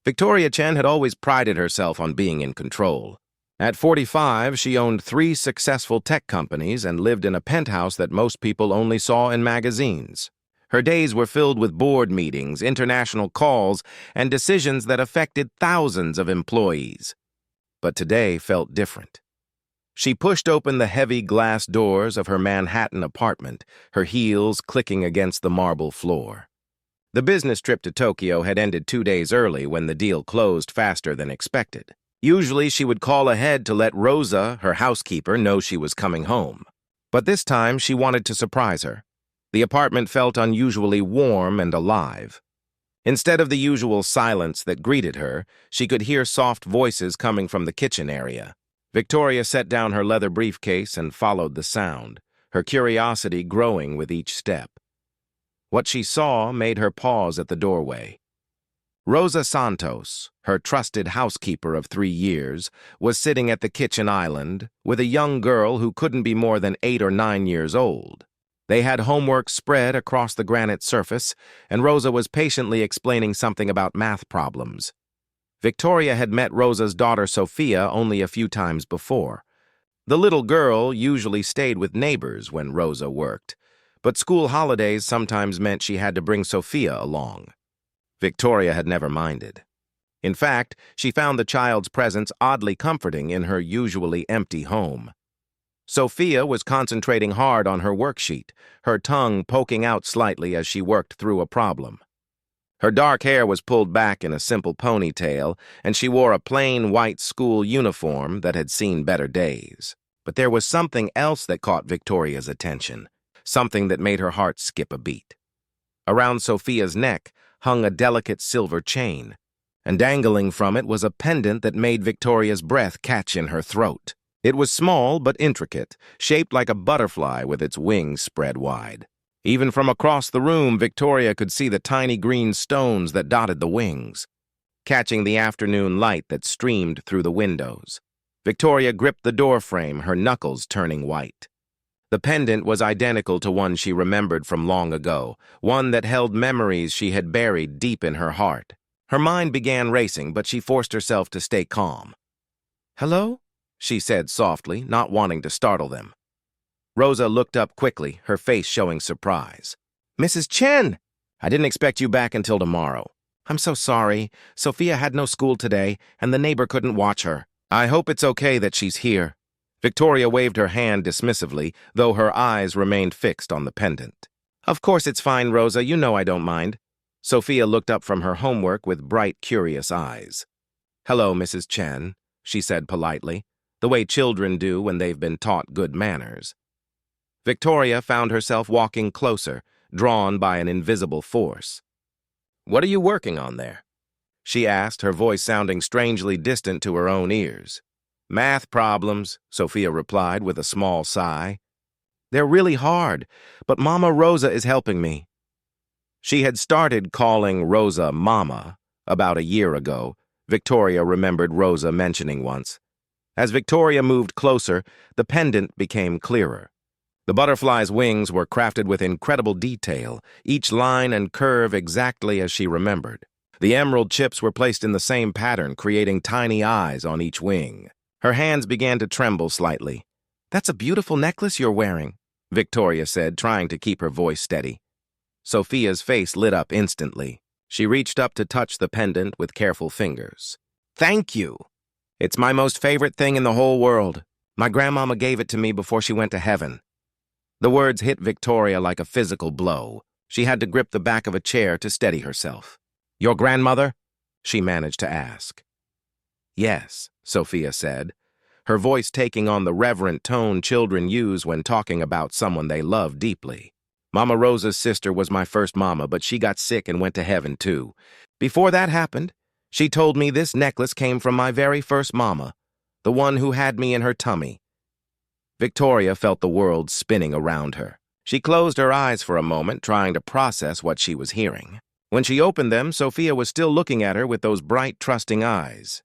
Victoria Chen had always prided herself on being in control. At 45, she owned 3 successful tech companies and lived in a penthouse that most people only saw in magazines. Her days were filled with board meetings, international calls, and decisions that affected thousands of employees. But today felt different. She pushed open the heavy glass doors of her Manhattan apartment, her heels clicking against the marble floor. The business trip to Tokyo had ended 2 days early when the deal closed faster than expected. Usually she would call ahead to let Rosa, her housekeeper, know she was coming home. But this time she wanted to surprise her. The apartment felt unusually warm and alive. Instead of the usual silence that greeted her, she could hear soft voices coming from the kitchen area. Victoria set down her leather briefcase and followed the sound, her curiosity growing with each step. What she saw made her pause at the doorway. Rosa Santos, her trusted housekeeper of 3 years, was sitting at the kitchen island with a young girl who couldn't be more than 8 or 9 years old. They had homework spread across the granite surface, and Rosa was patiently explaining something about math problems. Victoria had met Rosa's daughter Sophia only a few times before. The little girl usually stayed with neighbors when Rosa worked, but school holidays sometimes meant she had to bring Sophia along. Victoria had never minded. In fact, she found the child's presence oddly comforting in her usually empty home. Sophia was concentrating hard on her worksheet, her tongue poking out slightly as she worked through a problem. Her dark hair was pulled back in a simple ponytail, and she wore a plain white school uniform that had seen better days. But there was something else that caught Victoria's attention, something that made her heart skip a beat. Around Sophia's neck hung a delicate silver chain, and dangling from it was a pendant that made Victoria's breath catch in her throat. It was small but intricate, shaped like a butterfly with its wings spread wide. Even from across the room, Victoria could see the tiny green stones that dotted the wings, catching the afternoon light that streamed through the windows. Victoria gripped the doorframe, her knuckles turning white. The pendant was identical to one she remembered from long ago, one that held memories she had buried deep in her heart. Her mind began racing, but she forced herself to stay calm. "Hello?" she said softly, not wanting to startle them. Rosa looked up quickly, her face showing surprise. "Mrs. Chen! I didn't expect you back until tomorrow. I'm so sorry. Sophia had no school today, and the neighbor couldn't watch her. I hope it's okay that she's here." Victoria waved her hand dismissively, though her eyes remained fixed on the pendant. "Of course it's fine, Rosa. You know I don't mind." Sophia looked up from her homework with bright, curious eyes. "Hello, Mrs. Chen," she said politely, the way children do when they've been taught good manners. Victoria found herself walking closer, drawn by an invisible force. "What are you working on there?" she asked, her voice sounding strangely distant to her own ears. "Math problems," Sophia replied with a small sigh. "They're really hard, but Mama Rosa is helping me." She had started calling Rosa Mama about a year ago, Victoria remembered Rosa mentioning once. As Victoria moved closer, the pendant became clearer. The butterfly's wings were crafted with incredible detail, each line and curve exactly as she remembered. The emerald chips were placed in the same pattern, creating tiny eyes on each wing. Her hands began to tremble slightly. "That's a beautiful necklace you're wearing," Victoria said, trying to keep her voice steady. Sophia's face lit up instantly. She reached up to touch the pendant with careful fingers. "Thank you. It's my most favorite thing in the whole world. My grandmama gave it to me before she went to heaven." The words hit Victoria like a physical blow. She had to grip the back of a chair to steady herself. "Your grandmother?" she managed to ask. "Yes," Sophia said, her voice taking on the reverent tone children use when talking about someone they love deeply. "Mama Rosa's sister was my first mama, but she got sick and went to heaven too. Before that happened, she told me this necklace came from my very first mama, the one who had me in her tummy." Victoria felt the world spinning around her. She closed her eyes for a moment, trying to process what she was hearing. When she opened them, Sophia was still looking at her with those bright, trusting eyes.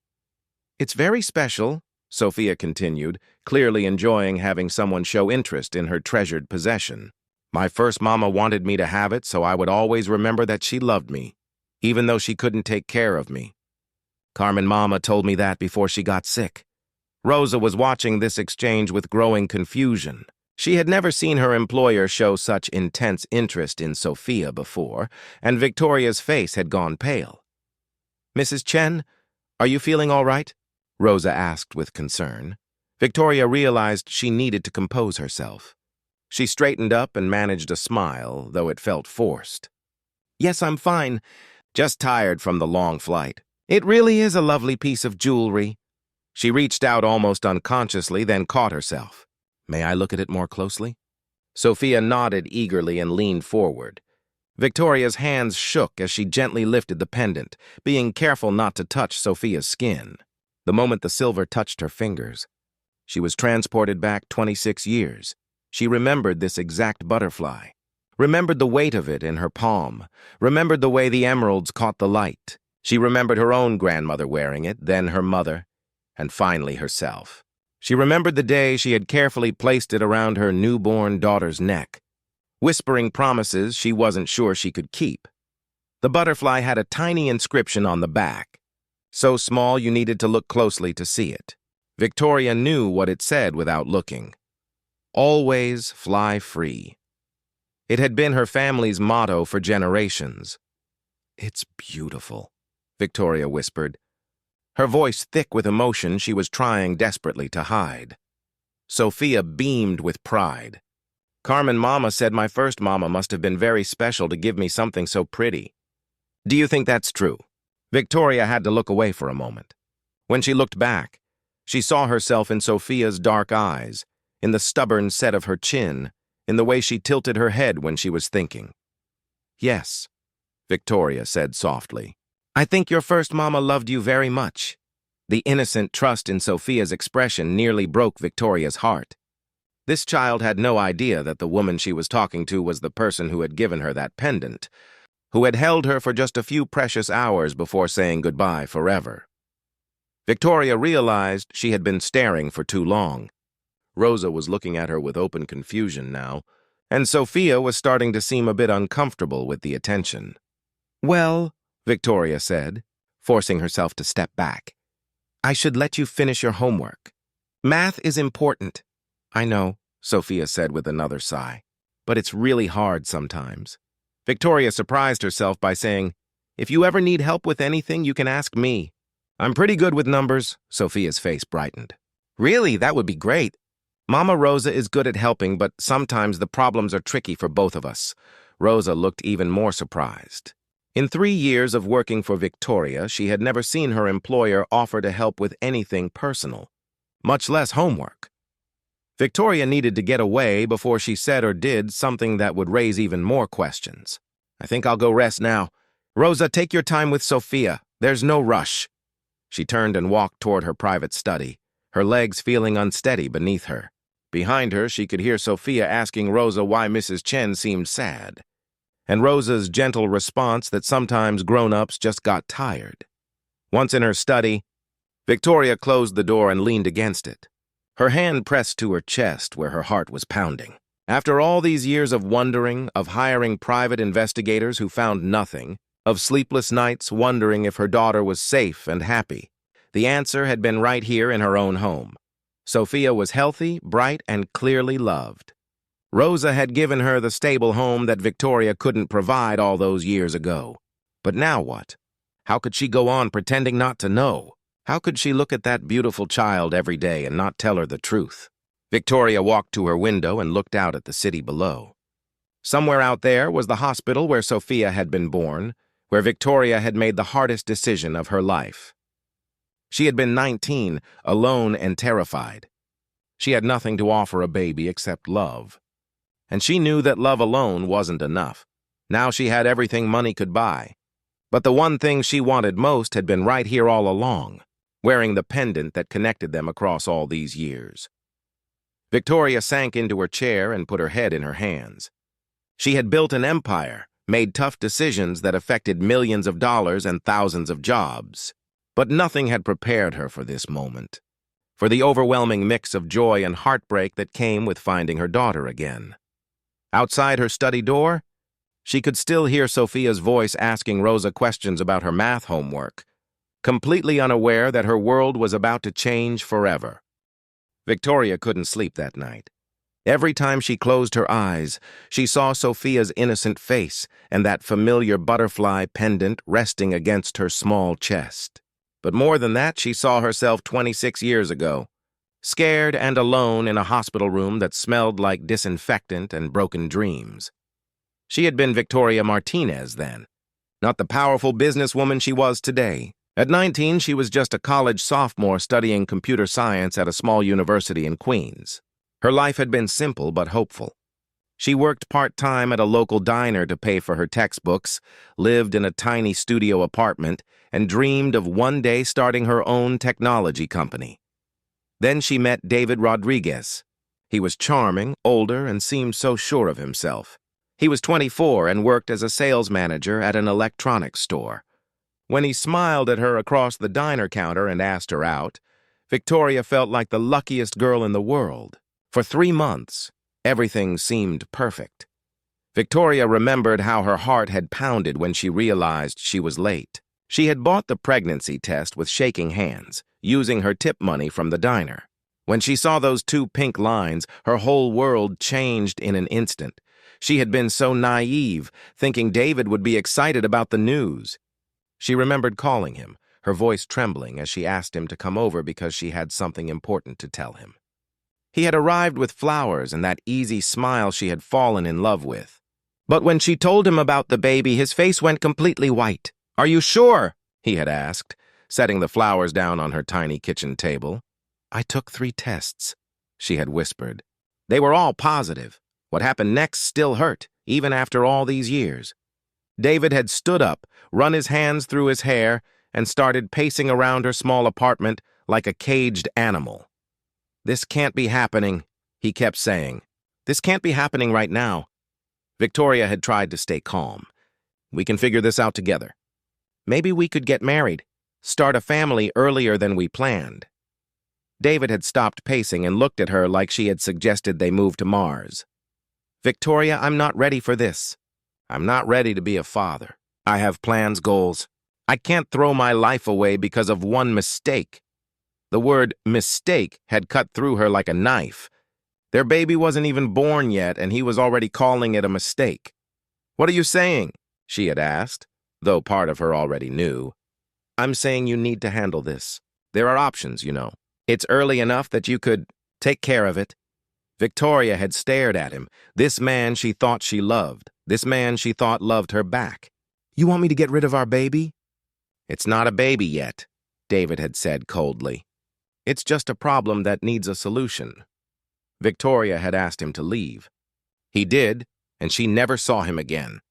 "It's very special," Sophia continued, clearly enjoying having someone show interest in her treasured possession. "My first mama wanted me to have it, so I would always remember that she loved me, even though she couldn't take care of me." Carmen Mama told me that before she got sick. Rosa was watching this exchange with growing confusion. She had never seen her employer show such intense interest in Sophia before, and Victoria's face had gone pale. "Mrs. Chen, are you feeling all right?" Rosa asked with concern. Victoria realized she needed to compose herself. She straightened up and managed a smile, though it felt forced. "Yes, I'm fine. Just tired from the long flight. It really is a lovely piece of jewelry." She reached out almost unconsciously, then caught herself. "May I look at it more closely?" Sophia nodded eagerly and leaned forward. Victoria's hands shook as she gently lifted the pendant, being careful not to touch Sophia's skin. The moment the silver touched her fingers, she was transported back 26 years. She remembered this exact butterfly, remembered the weight of it in her palm, remembered the way the emeralds caught the light. She remembered her own grandmother wearing it, then her mother, and finally herself. She remembered the day she had carefully placed it around her newborn daughter's neck, whispering promises she wasn't sure she could keep. The butterfly had a tiny inscription on the back, so small you needed to look closely to see it. Victoria knew what it said without looking. "Always fly free." It had been her family's motto for generations. "It's beautiful," Victoria whispered, her voice thick with emotion she was trying desperately to hide. Sophia beamed with pride. "Carmen Mama said my first mama must have been very special to give me something so pretty." "Do you think that's true?" Victoria had to look away for a moment. When she looked back, she saw herself in Sophia's dark eyes, in the stubborn set of her chin, in the way she tilted her head when she was thinking. "Yes," Victoria said softly. "I think your first mama loved you very much." The innocent trust in Sophia's expression nearly broke Victoria's heart. This child had no idea that the woman she was talking to was the person who had given her that pendant, who had held her for just a few precious hours before saying goodbye forever. Victoria realized she had been staring for too long. Rosa was looking at her with open confusion now, and Sophia was starting to seem a bit uncomfortable with the attention. "Well," Victoria said, forcing herself to step back, "I should let you finish your homework. Math is important." "I know," Sophia said with another sigh, "but it's really hard sometimes." Victoria surprised herself by saying, "If you ever need help with anything, you can ask me." "I'm pretty good with numbers," Sophia's face brightened. "Really? That would be great. Mama Rosa is good at helping, but sometimes the problems are tricky for both of us." Rosa looked even more surprised. In 3 years of working for Victoria, she had never seen her employer offer to help with anything personal, much less homework. Victoria needed to get away before she said or did something that would raise even more questions. "I think I'll go rest now. Rosa, take your time with Sophia. There's no rush." She turned and walked toward her private study, her legs feeling unsteady beneath her. Behind her, she could hear Sophia asking Rosa why Mrs. Chen seemed sad, and Rosa's gentle response that sometimes grown-ups just got tired. Once in her study, Victoria closed the door and leaned against it, her hand pressed to her chest where her heart was pounding. After all these years of wondering, of hiring private investigators who found nothing, of sleepless nights wondering if her daughter was safe and happy, the answer had been right here in her own home. Sophia was healthy, bright, and clearly loved. Rosa had given her the stable home that Victoria couldn't provide all those years ago. But now what? How could she go on pretending not to know? How could she look at that beautiful child every day and not tell her the truth? Victoria walked to her window and looked out at the city below. Somewhere out there was the hospital where Sophia had been born, where Victoria had made the hardest decision of her life. She had been 19, alone and terrified. She had nothing to offer a baby except love. And she knew that love alone wasn't enough. Now she had everything money could buy. But the one thing she wanted most had been right here all along, wearing the pendant that connected them across all these years. Victoria sank into her chair and put her head in her hands. She had built an empire, made tough decisions that affected millions of dollars and thousands of jobs. But nothing had prepared her for this moment, for the overwhelming mix of joy and heartbreak that came with finding her daughter again. Outside her study door, she could still hear Sophia's voice asking Rosa questions about her math homework. completely unaware that her world was about to change forever. Victoria couldn't sleep that night. Every time she closed her eyes, she saw Sophia's innocent face and that familiar butterfly pendant resting against her small chest. But more than that, she saw herself 26 years ago, scared and alone in a hospital room that smelled like disinfectant and broken dreams. She had been Victoria Martinez then, not the powerful businesswoman she was today. At 19, she was just a college sophomore studying computer science at a small university in Queens. Her life had been simple but hopeful. She worked part-time at a local diner to pay for her textbooks, lived in a tiny studio apartment, and dreamed of one day starting her own technology company. Then she met David Rodriguez. He was charming, older, and seemed so sure of himself. He was 24 and worked as a sales manager at an electronics store. When he smiled at her across the diner counter and asked her out, Victoria felt like the luckiest girl in the world. For 3 months, everything seemed perfect. Victoria remembered how her heart had pounded when she realized she was late. She had bought the pregnancy test with shaking hands, using her tip money from the diner. When she saw those 2 pink lines, her whole world changed in an instant. She had been so naive, thinking David would be excited about the news. She remembered calling him, her voice trembling as she asked him to come over because she had something important to tell him. He had arrived with flowers and that easy smile she had fallen in love with. But when she told him about the baby, his face went completely white. "Are you sure?" he had asked, setting the flowers down on her tiny kitchen table. "I took 3 tests," she had whispered. "They were all positive. What happened next still hurt, even after all these years." David had stood up, run his hands through his hair, and started pacing around her small apartment like a caged animal. "This can't be happening," he kept saying. "This can't be happening right now." Victoria had tried to stay calm. "We can figure this out together. Maybe we could get married, start a family earlier than we planned." David had stopped pacing and looked at her like she had suggested they move to Mars. "Victoria, I'm not ready for this. I'm not ready to be a father. I have plans, goals. I can't throw my life away because of one mistake." The word mistake had cut through her like a knife. Their baby wasn't even born yet, and he was already calling it a mistake. "What are you saying?" she had asked, though part of her already knew. "I'm saying you need to handle this. There are options, you know. It's early enough that you could take care of it." Victoria had stared at him, this man she thought she loved, this man she thought loved her back. "You want me to get rid of our baby?" "It's not a baby yet," David had said coldly. "It's just a problem that needs a solution." Victoria had asked him to leave. He did, and she never saw him again.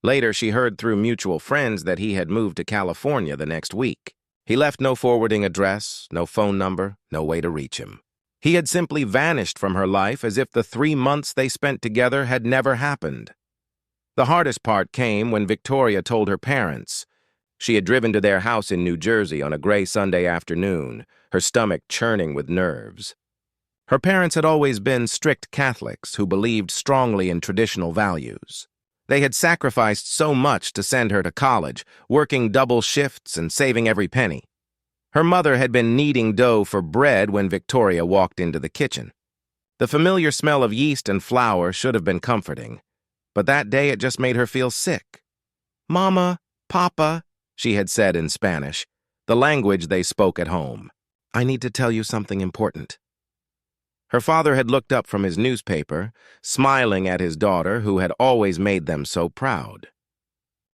Later, she heard through mutual friends that he had moved to California the next week. He left no forwarding address, no phone number, no way to reach him. He had simply vanished from her life as if the 3 months they spent together had never happened. The hardest part came when Victoria told her parents. She had driven to their house in New Jersey on a gray Sunday afternoon, her stomach churning with nerves. Her parents had always been strict Catholics who believed strongly in traditional values. They had sacrificed so much to send her to college, working double shifts and saving every penny. Her mother had been kneading dough for bread when Victoria walked into the kitchen. The familiar smell of yeast and flour should have been comforting, but that day it just made her feel sick. "Mama, Papa," she had said in Spanish, the language they spoke at home. "I need to tell you something important." Her father had looked up from his newspaper, smiling at his daughter who had always made them so proud.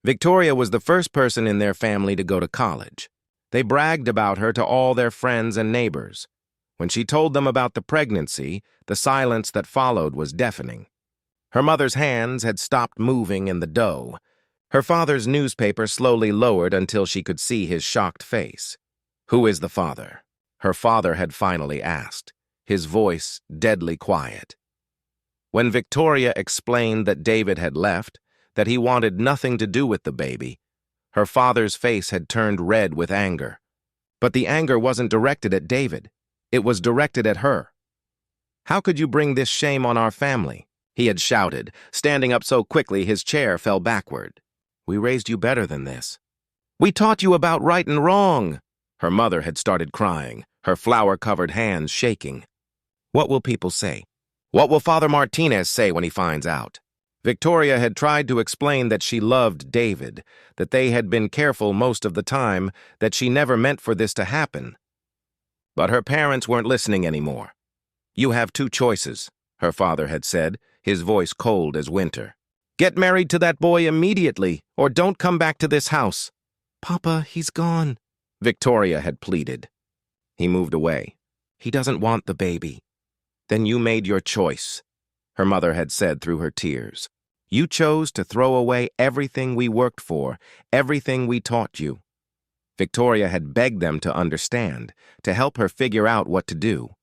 Victoria was the first person in their family to go to college. They bragged about her to all their friends and neighbors. When she told them about the pregnancy, the silence that followed was deafening. Her mother's hands had stopped moving in the dough. Her father's newspaper slowly lowered until she could see his shocked face. "Who is the father?" her father had finally asked, his voice deadly quiet. When Victoria explained that David had left, that he wanted nothing to do with the baby, her father's face had turned red with anger. But the anger wasn't directed at David. It was directed at her. "How could you bring this shame on our family?" he had shouted, standing up so quickly his chair fell backward. "We raised you better than this. We taught you about right and wrong," Her mother had started crying, her flour-covered hands shaking. What will people say? What will Father Martinez say when he finds out? Victoria had tried to explain that she loved David, that they had been careful most of the time, that she never meant for this to happen. But her parents weren't listening anymore. "You have two choices," her father had said, his voice cold as winter. "Get married to that boy immediately, or don't come back to this house." "Papa, he's gone," Victoria had pleaded. He moved away. "He doesn't want the baby." "Then you made your choice," her mother had said through her tears. "You chose to throw away everything we worked for, everything we taught you." Victoria had begged them to understand, to help her figure out what to do.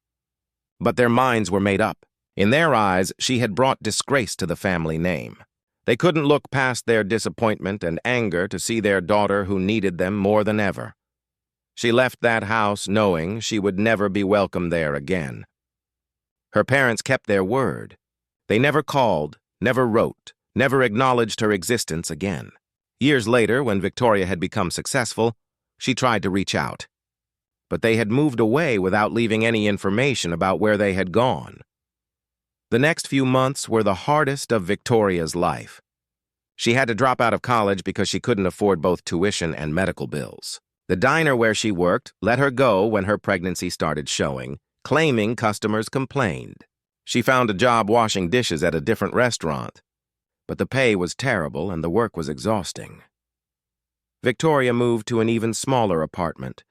But their minds were made up. In their eyes, she had brought disgrace to the family name. They couldn't look past their disappointment and anger to see their daughter who needed them more than ever. She left that house knowing she would never be welcome there again. Her parents kept their word. They never called, never wrote, never acknowledged her existence again. Years later, when Victoria had become successful, she tried to reach out. But they had moved away without leaving any information about where they had gone. The next few months were the hardest of Victoria's life. She had to drop out of college because she couldn't afford both tuition and medical bills. The diner where she worked let her go when her pregnancy started showing, claiming customers complained. She found a job washing dishes at a different restaurant, but the pay was terrible and the work was exhausting. Victoria moved to an even smaller apartment,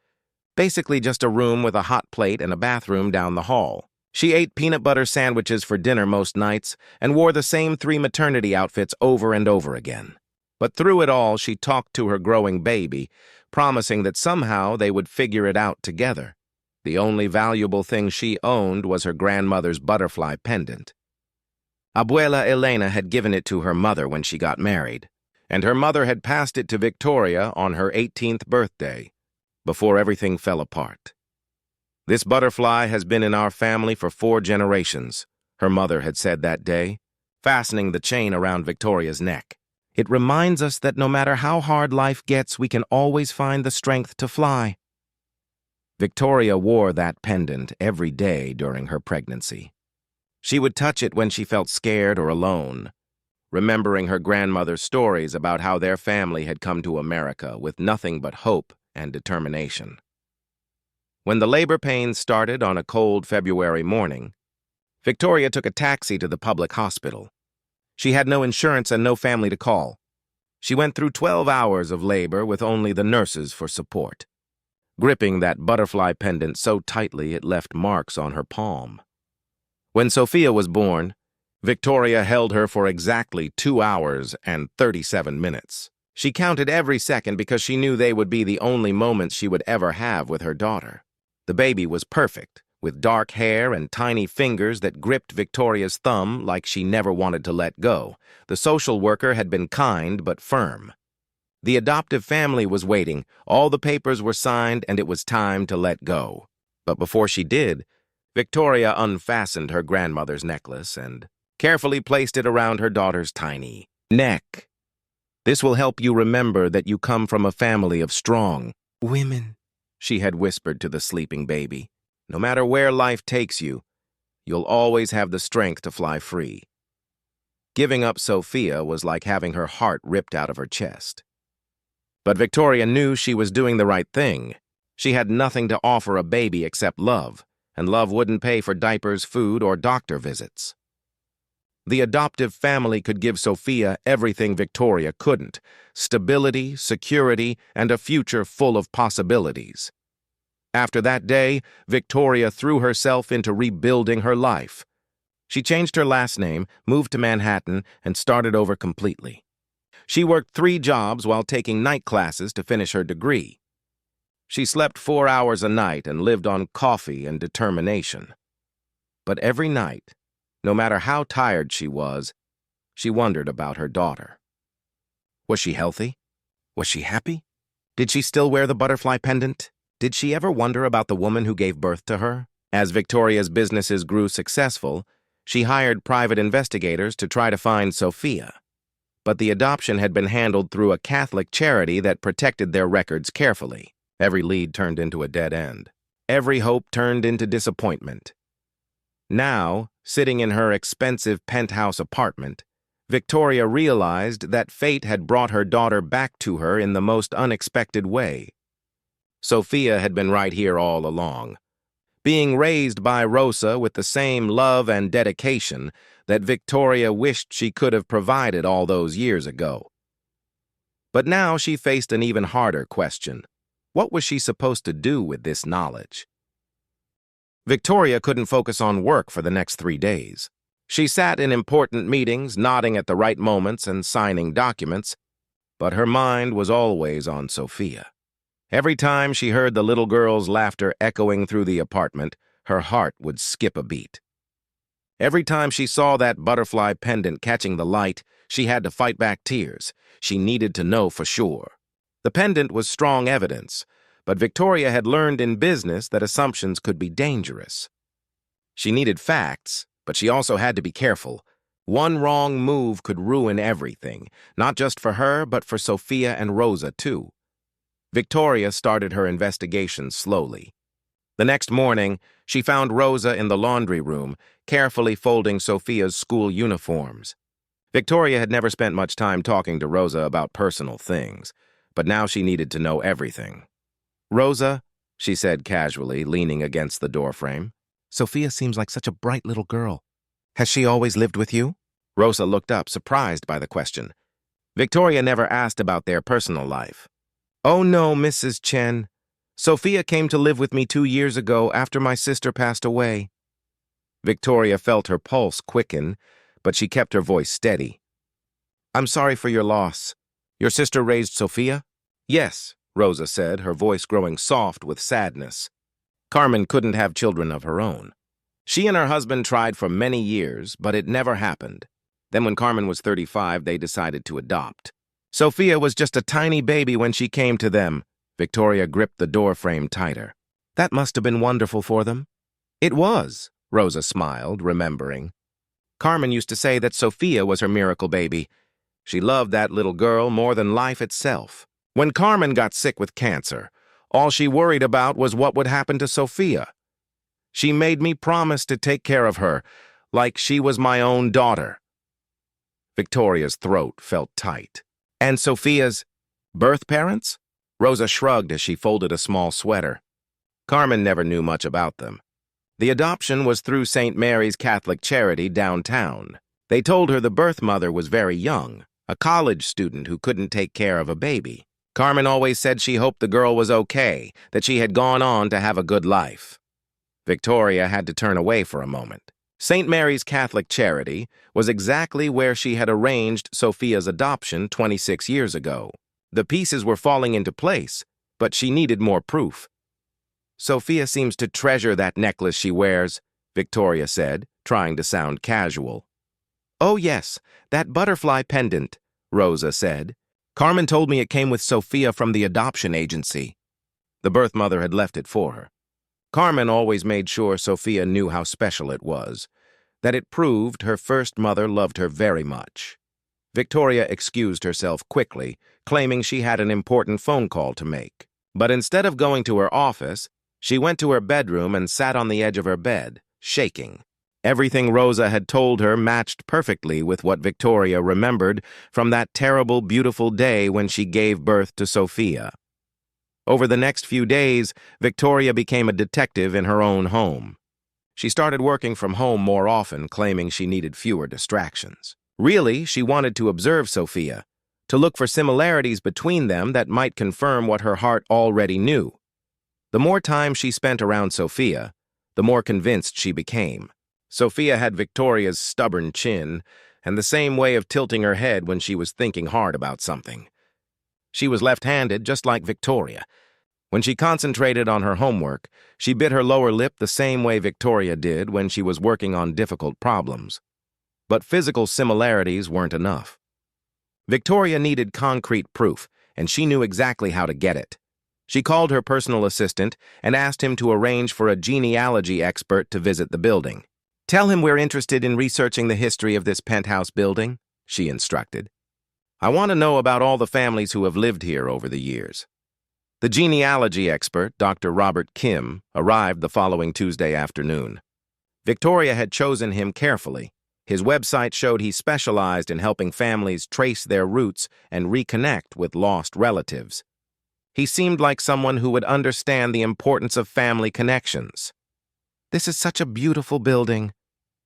basically just a room with a hot plate and a bathroom down the hall. She ate peanut butter sandwiches for dinner most nights and wore the same 3 maternity outfits over and over again. But through it all, she talked to her growing baby, promising that somehow they would figure it out together. The only valuable thing she owned was her grandmother's butterfly pendant. Abuela Elena had given it to her mother when she got married, and her mother had passed it to Victoria on her 18th birthday, before everything fell apart. "This butterfly has been in our family for 4 generations, her mother had said that day, fastening the chain around Victoria's neck. "It reminds us that no matter how hard life gets, we can always find the strength to fly." Victoria wore that pendant every day during her pregnancy. She would touch it when she felt scared or alone, remembering her grandmother's stories about how their family had come to America with nothing but hope and determination. When the labor pains started on a cold February morning, Victoria took a taxi to the public hospital. She had no insurance and no family to call. She went through 12 hours of labor with only the nurses for support, gripping that butterfly pendant so tightly it left marks on her palm. When Sophia was born, Victoria held her for exactly 2 hours and 37 minutes. She counted every second because she knew they would be the only moments she would ever have with her daughter. The baby was perfect, with dark hair and tiny fingers that gripped Victoria's thumb like she never wanted to let go. The social worker had been kind but firm. The adoptive family was waiting, all the papers were signed, and it was time to let go. But before she did, Victoria unfastened her grandmother's necklace and carefully placed it around her daughter's tiny neck. "This will help you remember that you come from a family of strong women," she had whispered to the sleeping baby. "No matter where life takes you, you'll always have the strength to fly free." Giving up Sophia was like having her heart ripped out of her chest. But Victoria knew she was doing the right thing. She had nothing to offer a baby except love, and love wouldn't pay for diapers, food, or doctor visits. The adoptive family could give Sophia everything Victoria couldn't: stability, security, and a future full of possibilities. After that day, Victoria threw herself into rebuilding her life. She changed her last name, moved to Manhattan, and started over completely. She worked 3 jobs while taking night classes to finish her degree. She slept 4 hours a night and lived on coffee and determination. But every night, no matter how tired she wondered about her daughter. Was she healthy? Was she happy? Did she still wear the butterfly pendant? Did she ever wonder about the woman who gave birth to her? As Victoria's businesses grew successful, she hired private investigators to try to find Sophia. But the adoption had been handled through a Catholic charity that protected their records carefully. Every lead turned into a dead end. Every hope turned into disappointment. Now, sitting in her expensive penthouse apartment, Victoria realized that fate had brought her daughter back to her in the most unexpected way. Sophia had been right here all along, being raised by Rosa with the same love and dedication that Victoria wished she could have provided all those years ago. But now she faced an even harder question. What was she supposed to do with this knowledge? Victoria couldn't focus on work for the next 3 days. She sat in important meetings, nodding at the right moments and signing documents, but her mind was always on Sophia. Every time she heard the little girl's laughter echoing through the apartment, her heart would skip a beat. Every time she saw that butterfly pendant catching the light, she had to fight back tears. She needed to know for sure. The pendant was strong evidence, but Victoria had learned in business that assumptions could be dangerous. She needed facts, but she also had to be careful. One wrong move could ruin everything, not just for her, but for Sophia and Rosa, too. Victoria started her investigation slowly. The next morning, she found Rosa in the laundry room, carefully folding Sophia's school uniforms. Victoria had never spent much time talking to Rosa about personal things, but now she needed to know everything. "Rosa," she said casually, leaning against the doorframe, "Sophia seems like such a bright little girl. Has she always lived with you?" Rosa looked up, surprised by the question. Victoria never asked about their personal life. "Oh no, Mrs. Chen. Sophia came to live with me 2 years ago after my sister passed away." Victoria felt her pulse quicken, but she kept her voice steady. "I'm sorry for your loss. Your sister raised Sophia?" "Yes," Rosa said, her voice growing soft with sadness. Carmen couldn't have children of her own. She and her husband tried for many years, but it never happened. Then when Carmen was 35, they decided to adopt. Sophia was just a tiny baby when she came to them. Victoria gripped the doorframe tighter. "That must have been wonderful for them." "It was," Rosa smiled, remembering. Carmen used to say that Sophia was her miracle baby. She loved that little girl more than life itself. When Carmen got sick with cancer, all she worried about was what would happen to Sophia. "She made me promise to take care of her, like she was my own daughter." Victoria's throat felt tight. "And Sophia's birth parents?" Rosa shrugged as she folded a small sweater. Carmen never knew much about them. The adoption was through St. Mary's Catholic Charity downtown. They told her the birth mother was very young, a college student who couldn't take care of a baby. Carmen always said she hoped the girl was okay, that she had gone on to have a good life. Victoria had to turn away for a moment. St. Mary's Catholic Charity was exactly where she had arranged Sophia's adoption 26 years ago. The pieces were falling into place, but she needed more proof. "Sophia seems to treasure that necklace she wears," Victoria said, trying to sound casual. "Oh yes, that butterfly pendant," Rosa said. "Carmen told me it came with Sophia from the adoption agency." The birth mother had left it for her. Carmen always made sure Sophia knew how special it was, that it proved her first mother loved her very much. Victoria excused herself quickly, claiming she had an important phone call to make. But instead of going to her office, she went to her bedroom and sat on the edge of her bed, shaking. Everything Rosa had told her matched perfectly with what Victoria remembered from that terrible, beautiful day when she gave birth to Sophia. Over the next few days, Victoria became a detective in her own home. She started working from home more often, claiming she needed fewer distractions. Really, she wanted to observe Sophia, to look for similarities between them that might confirm what her heart already knew. The more time she spent around Sophia, the more convinced she became. Sophia had Victoria's stubborn chin and the same way of tilting her head when she was thinking hard about something. She was left-handed, just like Victoria. When she concentrated on her homework, she bit her lower lip the same way Victoria did when she was working on difficult problems. But physical similarities weren't enough. Victoria needed concrete proof, and she knew exactly how to get it. She called her personal assistant and asked him to arrange for a genealogy expert to visit the building. "Tell him we're interested in researching the history of this penthouse building," she instructed. "I want to know about all the families who have lived here over the years." The genealogy expert, Dr. Robert Kim, arrived the following Tuesday afternoon. Victoria had chosen him carefully. His website showed he specialized in helping families trace their roots and reconnect with lost relatives. He seemed like someone who would understand the importance of family connections. "This is such a beautiful building,"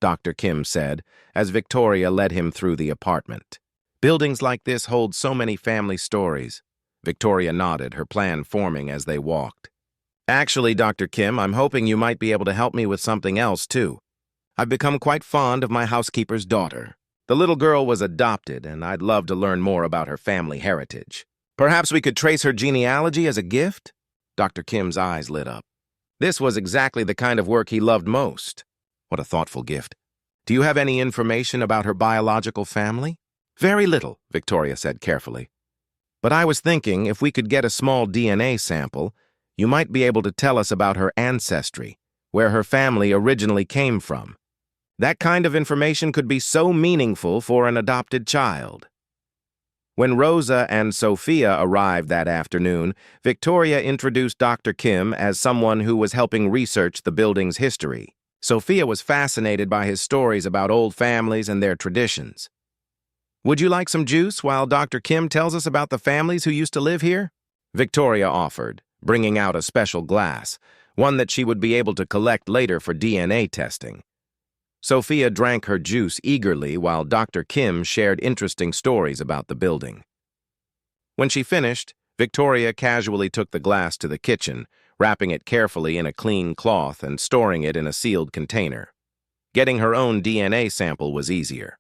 Dr. Kim said, as Victoria led him through the apartment. "Buildings like this hold so many family stories." Victoria nodded, her plan forming as they walked. "Actually, Dr. Kim, I'm hoping you might be able to help me with something else, too. I've become quite fond of my housekeeper's daughter. The little girl was adopted, and I'd love to learn more about her family heritage. Perhaps we could trace her genealogy as a gift?" Dr. Kim's eyes lit up. This was exactly the kind of work he loved most. What a thoughtful gift. "Do you have any information about her biological family?" "Very little," Victoria said carefully. "But I was thinking if we could get a small DNA sample, you might be able to tell us about her ancestry, where her family originally came from. That kind of information could be so meaningful for an adopted child." When Rosa and Sophia arrived that afternoon, Victoria introduced Dr. Kim as someone who was helping research the building's history. Sophia was fascinated by his stories about old families and their traditions. "Would you like some juice while Dr. Kim tells us about the families who used to live here?" Victoria offered, bringing out a special glass, one that she would be able to collect later for DNA testing. Sophia drank her juice eagerly while Dr. Kim shared interesting stories about the building. When she finished, Victoria casually took the glass to the kitchen, wrapping it carefully in a clean cloth and storing it in a sealed container. Getting her own DNA sample was easier.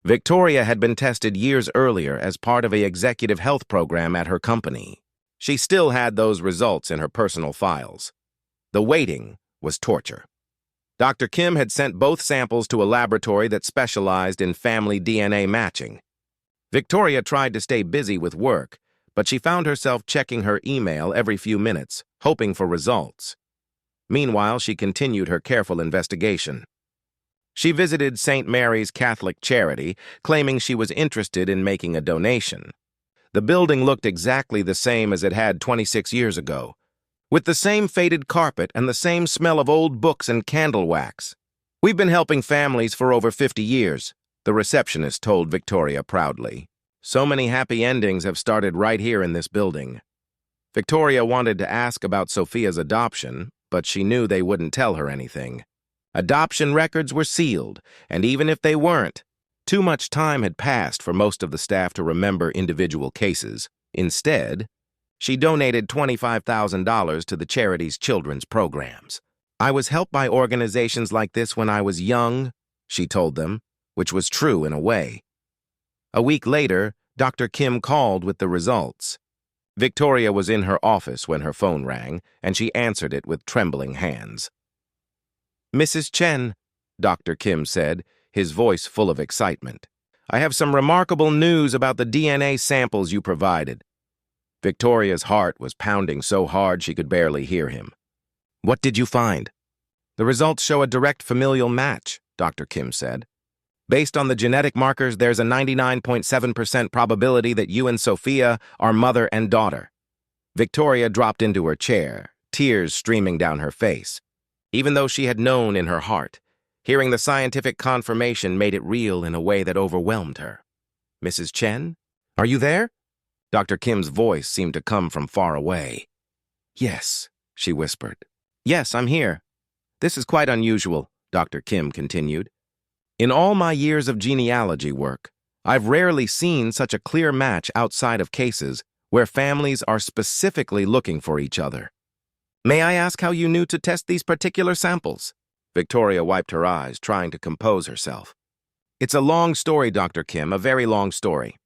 Victoria had been tested years earlier as part of an executive health program at her company. She still had those results in her personal files. The waiting was torture. Dr. Kim had sent both samples to a laboratory that specialized in family DNA matching. Victoria tried to stay busy with work, but she found herself checking her email every few minutes, hoping for results. Meanwhile, she continued her careful investigation. She visited St. Mary's Catholic Charity, claiming she was interested in making a donation. The building looked exactly the same as it had 26 years ago, with the same faded carpet and the same smell of old books and candle wax. "We've been helping families for over 50 years, the receptionist told Victoria proudly. "So many happy endings have started right here in this building." Victoria wanted to ask about Sophia's adoption, but she knew they wouldn't tell her anything. Adoption records were sealed, and even if they weren't, too much time had passed for most of the staff to remember individual cases. Instead, she donated $25,000 to the charity's children's programs. "I was helped by organizations like this when I was young," she told them, which was true in a way. A week later, Dr. Kim called with the results. Victoria was in her office when her phone rang, and she answered it with trembling hands. "Mrs. Chen," Dr. Kim said, his voice full of excitement, "I have some remarkable news about the DNA samples you provided." Victoria's heart was pounding so hard she could barely hear him. "What did you find?" "The results show a direct familial match," Dr. Kim said. "Based on the genetic markers, there's a 99.7% probability that you and Sophia are mother and daughter." Victoria dropped into her chair, tears streaming down her face. Even though she had known in her heart, hearing the scientific confirmation made it real in a way that overwhelmed her. "Mrs. Chen? Are you there?" Dr. Kim's voice seemed to come from far away. "Yes," she whispered. "Yes, I'm here. This is quite unusual," Dr. Kim continued. "In all my years of genealogy work, I've rarely seen such a clear match outside of cases where families are specifically looking for each other. May I ask how you knew to test these particular samples?" Victoria wiped her eyes, trying to compose herself. "It's a long story, Dr. Kim, a very long story."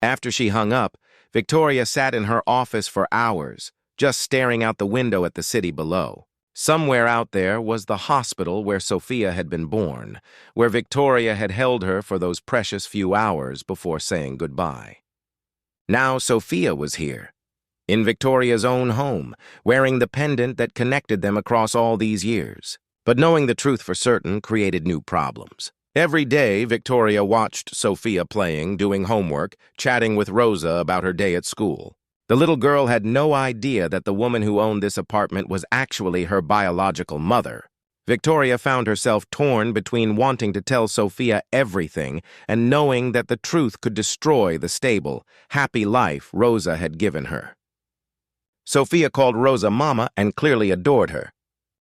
After she hung up, Victoria sat in her office for hours, just staring out the window at the city below. Somewhere out there was the hospital where Sophia had been born, where Victoria had held her for those precious few hours before saying goodbye. Now Sophia was here, in Victoria's own home, wearing the pendant that connected them across all these years. But knowing the truth for certain created new problems. Every day, Victoria watched Sophia playing, doing homework, chatting with Rosa about her day at school. The little girl had no idea that the woman who owned this apartment was actually her biological mother. Victoria found herself torn between wanting to tell Sophia everything and knowing that the truth could destroy the stable, happy life Rosa had given her. Sophia called Rosa Mama and clearly adored her.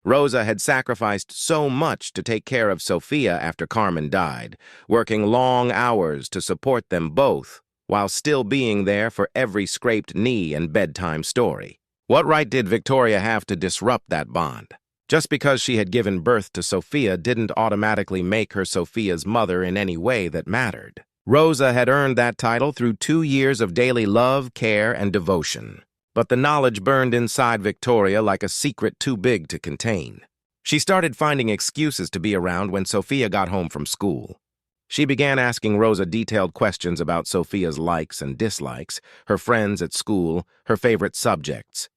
Rosa had sacrificed so much to take care of Sophia after Carmen died, working long hours to support them both, while still being there for every scraped knee and bedtime story. What right did Victoria have to disrupt that bond? Just because she had given birth to Sophia didn't automatically make her Sophia's mother in any way that mattered. Rosa had earned that title through 2 years of daily love, care, and devotion. But the knowledge burned inside Victoria like a secret too big to contain. She started finding excuses to be around when Sophia got home from school. She began asking Rosa detailed questions about Sophia's likes and dislikes, her friends at school, her favorite subjects.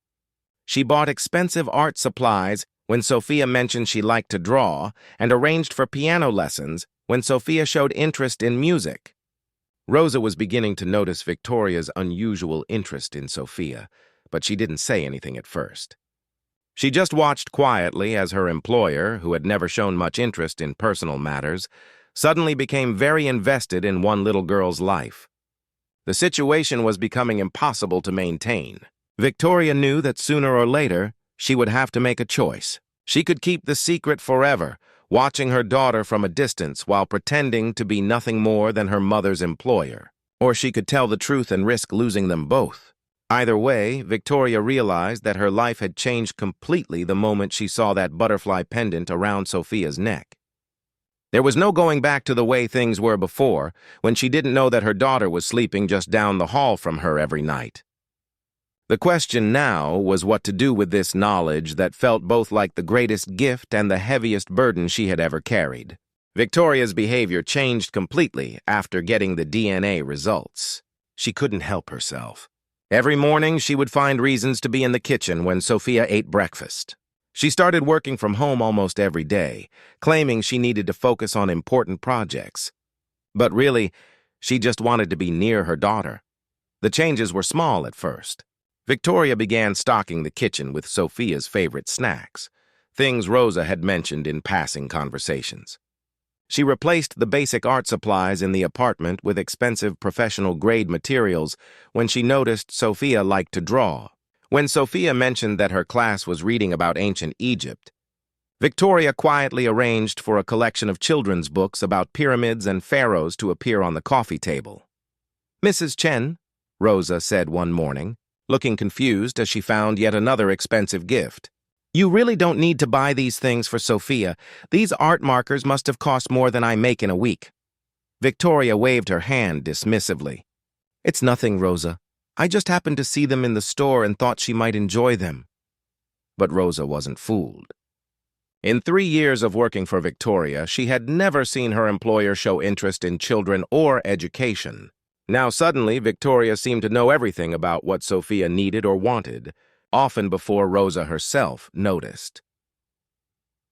She bought expensive art supplies when Sophia mentioned she liked to draw, and arranged for piano lessons when Sophia showed interest in music. Rosa was beginning to notice Victoria's unusual interest in Sophia, but she didn't say anything at first. She just watched quietly as her employer, who had never shown much interest in personal matters, suddenly became very invested in one little girl's life. The situation was becoming impossible to maintain. Victoria knew that sooner or later, she would have to make a choice. She could keep the secret forever, watching her daughter from a distance while pretending to be nothing more than her mother's employer. Or she could tell the truth and risk losing them both. Either way, Victoria realized that her life had changed completely the moment she saw that butterfly pendant around Sophia's neck. There was no going back to the way things were before, when she didn't know that her daughter was sleeping just down the hall from her every night. The question now was what to do with this knowledge that felt both like the greatest gift and the heaviest burden she had ever carried. Victoria's behavior changed completely after getting the DNA results. She couldn't help herself. Every morning, she would find reasons to be in the kitchen when Sophia ate breakfast. She started working from home almost every day, claiming she needed to focus on important projects. But really, she just wanted to be near her daughter. The changes were small at first. Victoria began stocking the kitchen with Sophia's favorite snacks, things Rosa had mentioned in passing conversations. She replaced the basic art supplies in the apartment with expensive professional-grade materials when she noticed Sophia liked to draw. When Sophia mentioned that her class was reading about ancient Egypt, Victoria quietly arranged for a collection of children's books about pyramids and pharaohs to appear on the coffee table. "Mrs. Chen," Rosa said one morning, looking confused as she found yet another expensive gift. "You really don't need to buy these things for Sophia. These art markers must have cost more than I make in a week." Victoria waved her hand dismissively. "It's nothing, Rosa. I just happened to see them in the store and thought she might enjoy them." But Rosa wasn't fooled. In 3 years of working for Victoria, she had never seen her employer show interest in children or education. Now suddenly, Victoria seemed to know everything about what Sophia needed or wanted, often before Rosa herself noticed.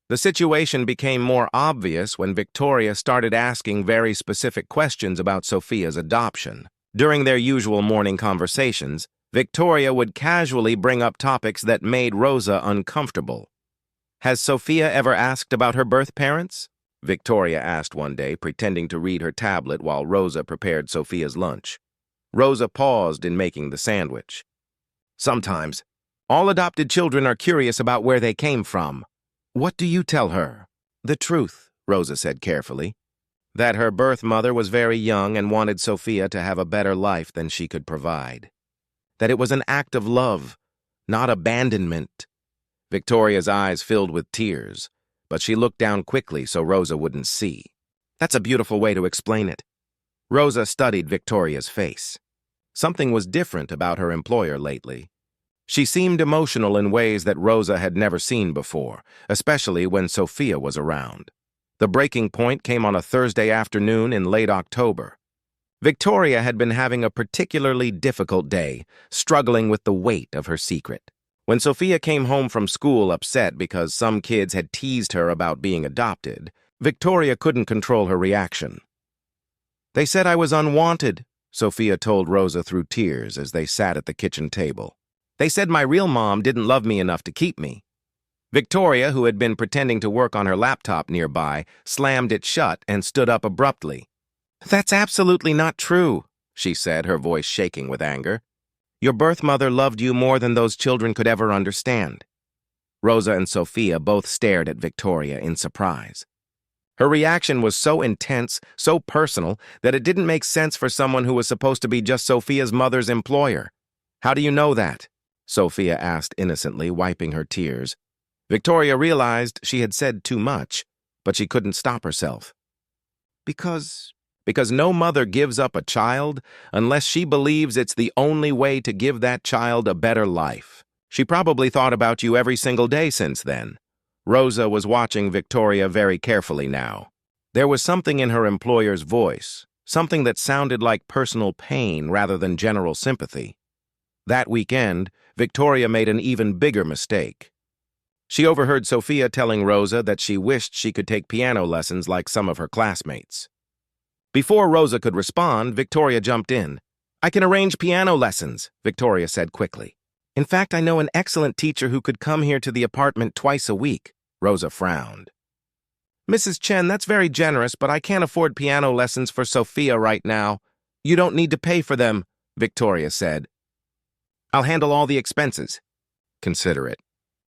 The situation became more obvious when Victoria started asking very specific questions about Sophia's adoption. During their usual morning conversations, Victoria would casually bring up topics that made Rosa uncomfortable. "Has Sophia ever asked about her birth parents?" Victoria asked one day, pretending to read her tablet while Rosa prepared Sophia's lunch. Rosa paused in making the sandwich. "Sometimes. All adopted children are curious about where they came from." "What do you tell her?" "The truth," Rosa said carefully. "That her birth mother was very young and wanted Sophia to have a better life than she could provide. That it was an act of love, not abandonment." Victoria's eyes filled with tears, but she looked down quickly so Rosa wouldn't see. "That's a beautiful way to explain it." Rosa studied Victoria's face. Something was different about her employer lately. She seemed emotional in ways that Rosa had never seen before, especially when Sophia was around. The breaking point came on a Thursday afternoon in late October. Victoria had been having a particularly difficult day, struggling with the weight of her secret. When Sophia came home from school upset because some kids had teased her about being adopted, Victoria couldn't control her reaction. "They said I was unwanted," Sophia told Rosa through tears as they sat at the kitchen table. They said my real mom didn't love me enough to keep me. Victoria, who had been pretending to work on her laptop nearby, slammed it shut and stood up abruptly. That's absolutely not true, she said, her voice shaking with anger. Your birth mother loved you more than those children could ever understand. Rosa and Sophia both stared at Victoria in surprise. Her reaction was so intense, so personal, that it didn't make sense for someone who was supposed to be just Sophia's mother's employer. How do you know that? Sophia asked innocently, wiping her tears. Victoria realized she had said too much, but she couldn't stop herself. Because no mother gives up a child unless she believes it's the only way to give that child a better life. She probably thought about you every single day since then. Rosa was watching Victoria very carefully now. There was something in her employer's voice, something that sounded like personal pain rather than general sympathy. That weekend, Victoria made an even bigger mistake. She overheard Sophia telling Rosa that she wished she could take piano lessons like some of her classmates. Before Rosa could respond, Victoria jumped in. I can arrange piano lessons, Victoria said quickly. In fact, I know an excellent teacher who could come here to the apartment twice a week. Rosa frowned. Mrs. Chen, that's very generous, but I can't afford piano lessons for Sophia right now. You don't need to pay for them, Victoria said. I'll handle all the expenses. Consider it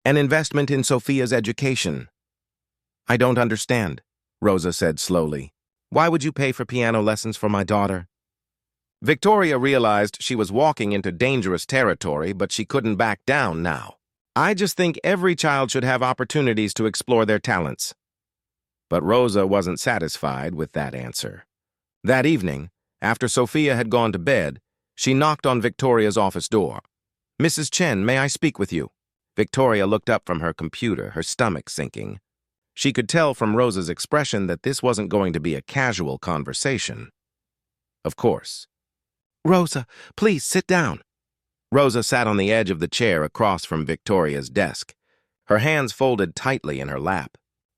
an investment in Sophia's education. I don't understand, Rosa said slowly. Why would you pay for piano lessons for my daughter? Victoria realized she was walking into dangerous territory, but she couldn't back down now. I just think every child should have opportunities to explore their talents. But Rosa wasn't satisfied with that answer. That evening, after Sophia had gone to bed, she knocked on Victoria's office door. Mrs. Chen, may I speak with you? Victoria looked up from her computer, her stomach sinking. She could tell from Rosa's expression that this wasn't going to be a casual conversation. Of course. Rosa, please sit down. Rosa sat on the edge of the chair across from Victoria's desk, her hands folded tightly in her lap.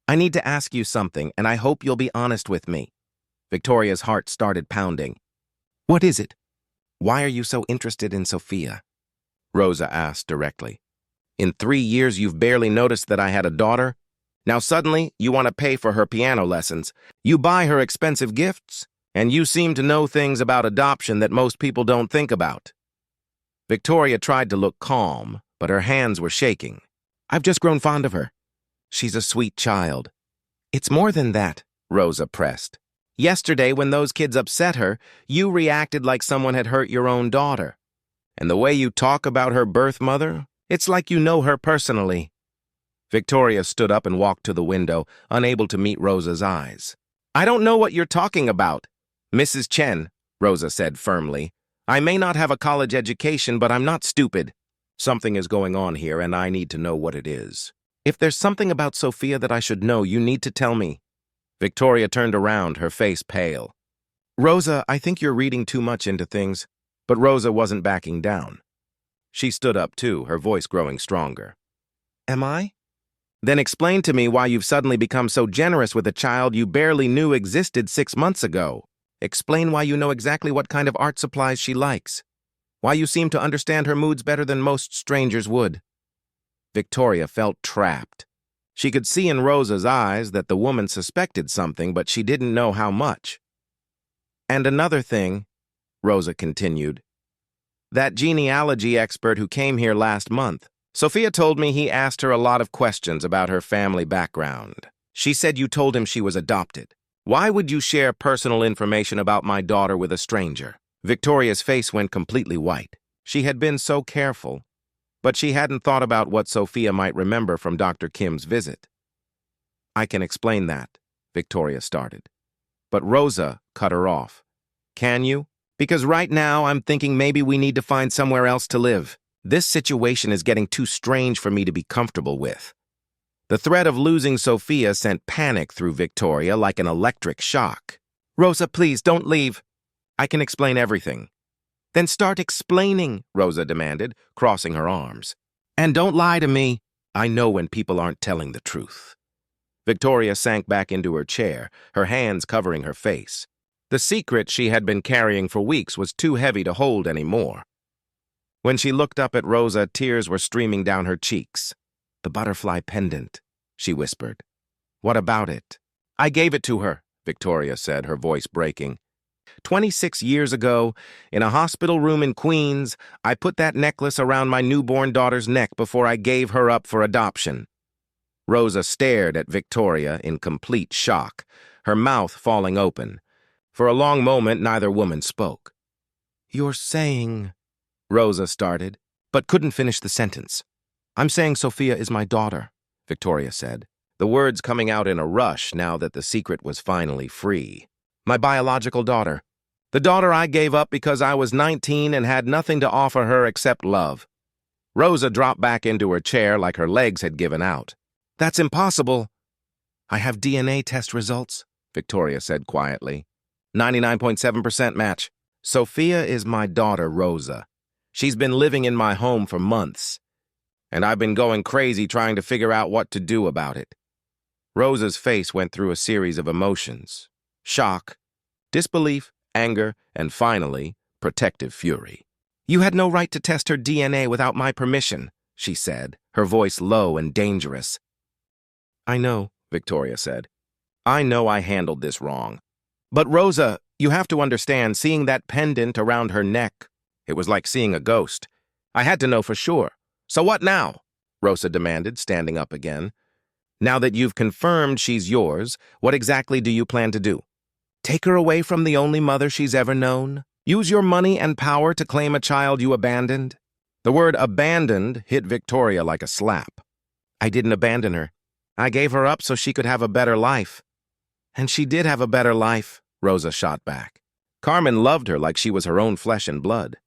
I need to ask you something, and I hope you'll be honest with me. Victoria's heart started pounding. What is it? Why are you so interested in Sophia? Rosa asked directly. In 3 years, you've barely noticed that I had a daughter? Now suddenly, you want to pay for her piano lessons. You buy her expensive gifts, and you seem to know things about adoption that most people don't think about. Victoria tried to look calm, but her hands were shaking. I've just grown fond of her. She's a sweet child. It's more than that, Rosa pressed. Yesterday, when those kids upset her, you reacted like someone had hurt your own daughter. And the way you talk about her birth mother, it's like you know her personally. Victoria stood up and walked to the window, unable to meet Rosa's eyes. I don't know what you're talking about. Mrs. Chen, Rosa said firmly. I may not have a college education, but I'm not stupid. Something is going on here, and I need to know what it is. If there's something about Sophia that I should know, you need to tell me. Victoria turned around, her face pale. Rosa, I think you're reading too much into things. But Rosa wasn't backing down. She stood up too, her voice growing stronger. Am I? Then explain to me why you've suddenly become so generous with a child you barely knew existed 6 months ago. Explain why you know exactly what kind of art supplies she likes. Why you seem to understand her moods better than most strangers would. Victoria felt trapped. She could see in Rosa's eyes that the woman suspected something, but she didn't know how much. And another thing, Rosa continued. That genealogy expert who came here last month, Sophia told me he asked her a lot of questions about her family background. She said you told him she was adopted. Why would you share personal information about my daughter with a stranger? Victoria's face went completely white. She had been so careful, but she hadn't thought about what Sophia might remember from Dr. Kim's visit. I can explain that, Victoria started. But Rosa cut her off. Can you? Because right now I'm thinking maybe we need to find somewhere else to live. This situation is getting too strange for me to be comfortable with. The threat of losing Sophia sent panic through Victoria like an electric shock. Rosa, please, don't leave. I can explain everything. Then start explaining, Rosa demanded, crossing her arms. And don't lie to me. I know when people aren't telling the truth. Victoria sank back into her chair, her hands covering her face. The secret she had been carrying for weeks was too heavy to hold anymore. When she looked up at Rosa, tears were streaming down her cheeks. "The butterfly pendant," she whispered. "What about it?" "I gave it to her," Victoria said, her voice breaking. 26 years ago, in a hospital room in Queens, I put that necklace around my newborn daughter's neck before I gave her up for adoption." Rosa stared at Victoria in complete shock, her mouth falling open. For a long moment, neither woman spoke. "You're saying—" Rosa started, but couldn't finish the sentence. "I'm saying Sophia is my daughter," Victoria said, the words coming out in a rush now that the secret was finally free. "My biological daughter. The daughter I gave up because I was 19 and had nothing to offer her except love." Rosa dropped back into her chair like her legs had given out. "That's impossible." "I have DNA test results," Victoria said quietly. 99.7% match. Sophia is my daughter, Rosa. She's been living in my home for months, and I've been going crazy trying to figure out what to do about it." Rosa's face went through a series of emotions: shock, disbelief, anger, and finally, protective fury. "You had no right to test her DNA without my permission," she said, her voice low and dangerous. "I know," Victoria said. "I know I handled this wrong. But Rosa, you have to understand, seeing that pendant around her neck, it was like seeing a ghost. I had to know for sure. So what now?" Rosa demanded, standing up again. "Now that you've confirmed she's yours, what exactly do you plan to do? Take her away from the only mother she's ever known? Use your money and power to claim a child you abandoned?" The word abandoned hit Victoria like a slap. "I didn't abandon her. I gave her up so she could have a better life." "And she did have a better life," Rosa shot back. "Carmen loved her like she was her own flesh and blood.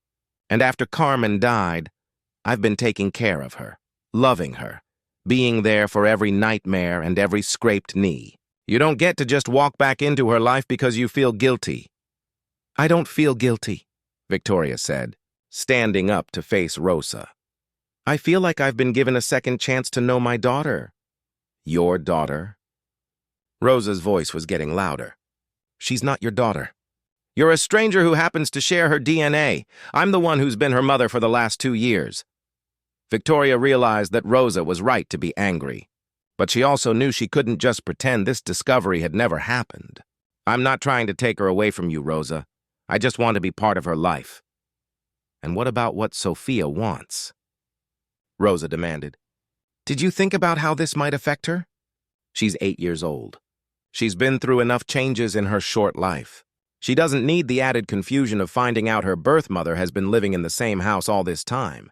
And after Carmen died, I've been taking care of her, loving her, being there for every nightmare and every scraped knee. You don't get to just walk back into her life because you feel guilty." "I don't feel guilty," Victoria said, standing up to face Rosa. "I feel like I've been given a second chance to know my daughter." "Your daughter?" Rosa's voice was getting louder. "She's not your daughter. You're a stranger who happens to share her DNA. I'm the one who's been her mother for the last 2 years. Victoria realized that Rosa was right to be angry, but she also knew she couldn't just pretend this discovery had never happened. "I'm not trying to take her away from you, Rosa. I just want to be part of her life." "And what about what Sophia wants?" Rosa demanded. "Did you think about how this might affect her? She's 8 years old. She's been through enough changes in her short life. She doesn't need the added confusion of finding out her birth mother has been living in the same house all this time."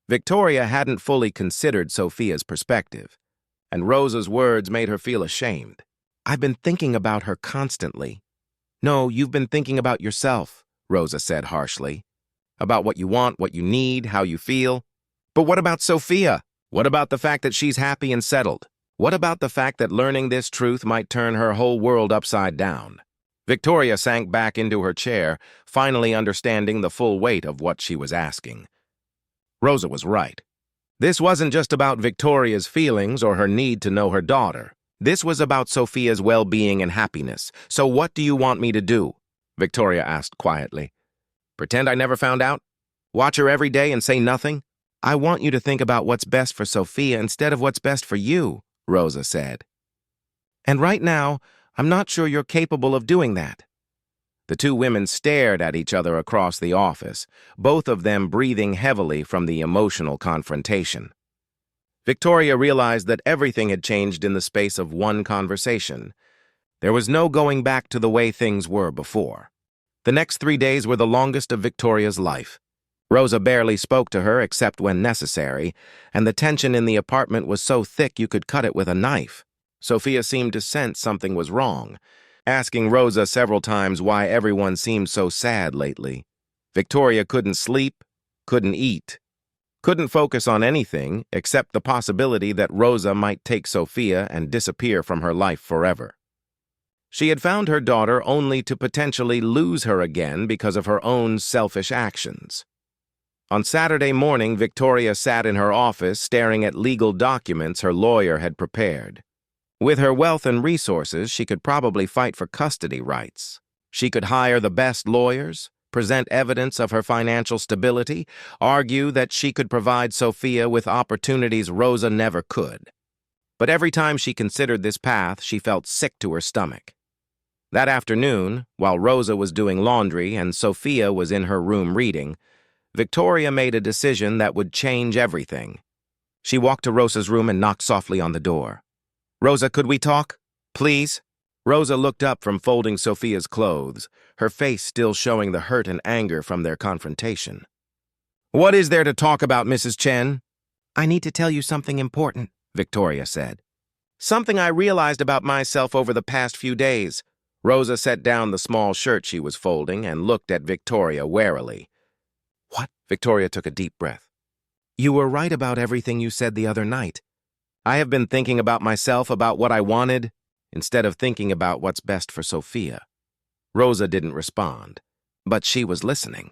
Victoria hadn't fully considered Sophia's perspective, and Rosa's words made her feel ashamed. "I've been thinking about her constantly." "No, you've been thinking about yourself," Rosa said harshly. "About what you want, what you need, how you feel. But what about Sophia? What about the fact that she's happy and settled? What about the fact that learning this truth might turn her whole world upside down?" Victoria sank back into her chair, finally understanding the full weight of what she was asking. Rosa was right. This wasn't just about Victoria's feelings or her need to know her daughter. This was about Sophia's well-being and happiness. "So what do you want me to do?" Victoria asked quietly. "Pretend I never found out? Watch her every day and say nothing?" "I want you to think about what's best for Sophia instead of what's best for you," Rosa said. "And right now, I'm not sure you're capable of doing that." The two women stared at each other across the office, both of them breathing heavily from the emotional confrontation. Victoria realized that everything had changed in the space of one conversation. There was no going back to the way things were before. The next 3 days were the longest of Victoria's life. Rosa barely spoke to her except when necessary, and the tension in the apartment was so thick you could cut it with a knife. Sophia seemed to sense something was wrong, asking Rosa several times why everyone seemed so sad lately. Victoria couldn't sleep, couldn't eat, couldn't focus on anything except the possibility that Rosa might take Sophia and disappear from her life forever. She had found her daughter only to potentially lose her again because of her own selfish actions. On Saturday morning, Victoria sat in her office staring at legal documents her lawyer had prepared. With her wealth and resources, she could probably fight for custody rights. She could hire the best lawyers, present evidence of her financial stability, argue that she could provide Sophia with opportunities Rosa never could. But every time she considered this path, she felt sick to her stomach. That afternoon, while Rosa was doing laundry and Sophia was in her room reading, Victoria made a decision that would change everything. She walked to Rosa's room and knocked softly on the door. "Rosa, could we talk? Please?" Rosa looked up from folding Sophia's clothes, her face still showing the hurt and anger from their confrontation. "What is there to talk about, Mrs. Chen?" "I need to tell you something important," Victoria said. "Something I realized about myself over the past few days." Rosa set down the small shirt she was folding and looked at Victoria warily. "What?" Victoria took a deep breath. "You were right about everything you said the other night. I have been thinking about myself, about what I wanted, instead of thinking about what's best for Sophia." Rosa didn't respond, but she was listening.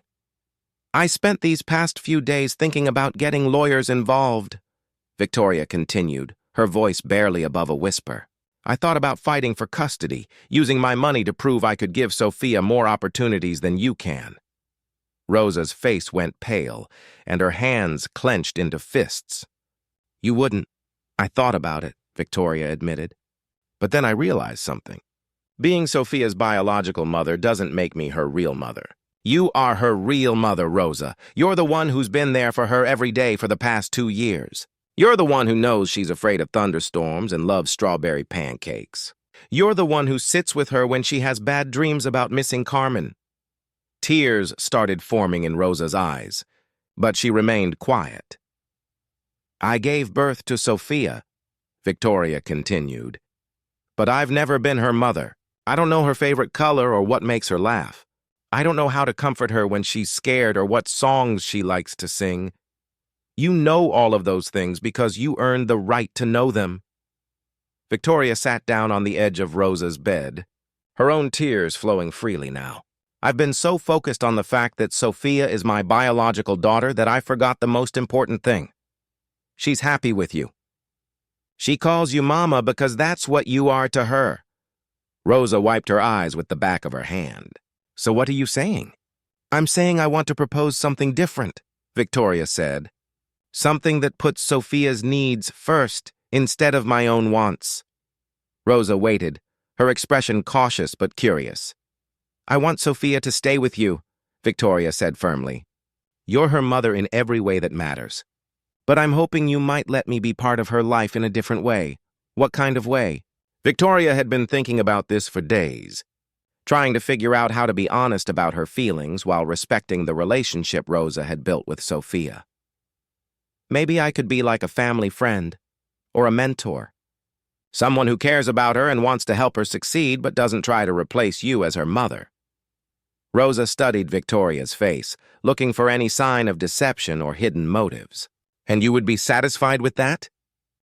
"I spent these past few days thinking about getting lawyers involved," Victoria continued, her voice barely above a whisper. "I thought about fighting for custody, using my money to prove I could give Sophia more opportunities than you can." Rosa's face went pale, and her hands clenched into fists. "You wouldn't." "I thought about it," Victoria admitted. "But then I realized something. Being Sophia's biological mother doesn't make me her real mother. You are her real mother, Rosa. You're the one who's been there for her every day for the past 2 years. You're the one who knows she's afraid of thunderstorms and loves strawberry pancakes. You're the one who sits with her when she has bad dreams about missing Carmen." Tears started forming in Rosa's eyes, but she remained quiet. "I gave birth to Sophia," Victoria continued, "but I've never been her mother. I don't know her favorite color or what makes her laugh. I don't know how to comfort her when she's scared or what songs she likes to sing. You know all of those things because you earned the right to know them." Victoria sat down on the edge of Rosa's bed, her own tears flowing freely now. "I've been so focused on the fact that Sophia is my biological daughter that I forgot the most important thing. She's happy with you. She calls you Mama because that's what you are to her." Rosa wiped her eyes with the back of her hand. "So what are you saying?" "I'm saying I want to propose something different," Victoria said. "Something that puts Sophia's needs first instead of my own wants." Rosa waited, her expression cautious but curious. "I want Sophia to stay with you," Victoria said firmly. "You're her mother in every way that matters. But I'm hoping you might let me be part of her life in a different way." "What kind of way?" Victoria had been thinking about this for days, trying to figure out how to be honest about her feelings while respecting the relationship Rosa had built with Sophia. "Maybe I could be like a family friend or a mentor. Someone who cares about her and wants to help her succeed but doesn't try to replace you as her mother." Rosa studied Victoria's face, looking for any sign of deception or hidden motives. "And you would be satisfied with that?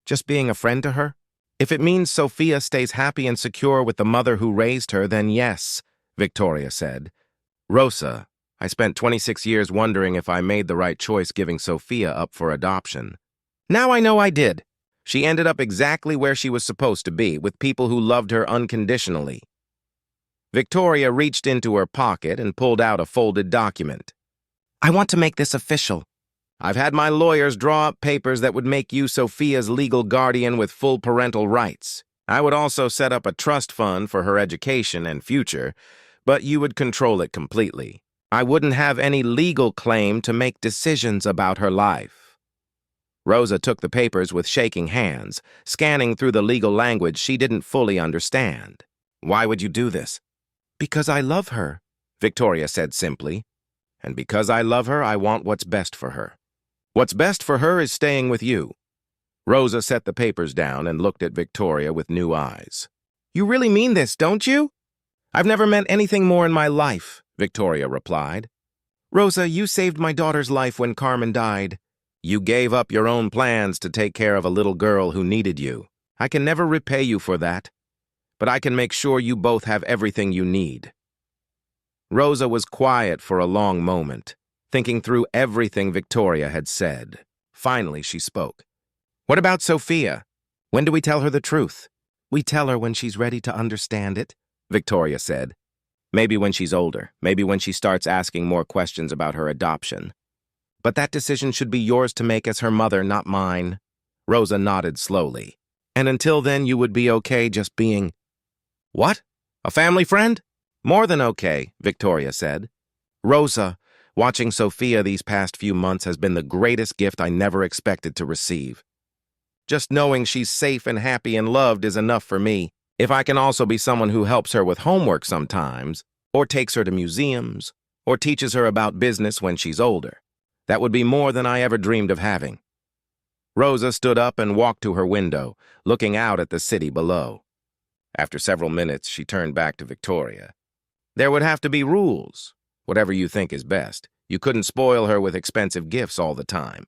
Just being a friend to her? If it means Sophia stays happy and secure with the mother who raised her, then yes," Victoria said. "Rosa, I spent 26 years wondering if I made the right choice giving Sophia up for adoption. Now I know I did. She ended up exactly where she was supposed to be, with people who loved her unconditionally." Victoria reached into her pocket and pulled out a folded document. "I want to make this official. I've had my lawyers draw up papers that would make you Sophia's legal guardian with full parental rights. I would also set up a trust fund for her education and future, but you would control it completely. I wouldn't have any legal claim to make decisions about her life." Rosa took the papers with shaking hands, scanning through the legal language she didn't fully understand. "Why would you do this?" "Because I love her," Victoria said simply. "And because I love her, I want what's best for her. What's best for her is staying with you." Rosa set the papers down and looked at Victoria with new eyes. "You really mean this, don't you?" "I've never meant anything more in my life," Victoria replied. "Rosa, you saved my daughter's life when Carmen died. You gave up your own plans to take care of a little girl who needed you. I can never repay you for that, but I can make sure you both have everything you need." Rosa was quiet for a long moment, thinking through everything Victoria had said. Finally, she spoke. "What about Sophia? When do we tell her the truth?" "We tell her when she's ready to understand it," Victoria said. Maybe when she's older, maybe when she starts asking more questions about her adoption. But that decision should be yours to make as her mother, not mine. Rosa nodded slowly. And until then, you would be okay just being... What? A family friend? More than okay, Victoria said. Rosa, watching Sophia these past few months has been the greatest gift I never expected to receive. Just knowing she's safe and happy and loved is enough for me. If I can also be someone who helps her with homework sometimes, or takes her to museums, or teaches her about business when she's older, that would be more than I ever dreamed of having. Rosa stood up and walked to her window, looking out at the city below. After several minutes, she turned back to Victoria. There would have to be rules. Whatever you think is best. You couldn't spoil her with expensive gifts all the time.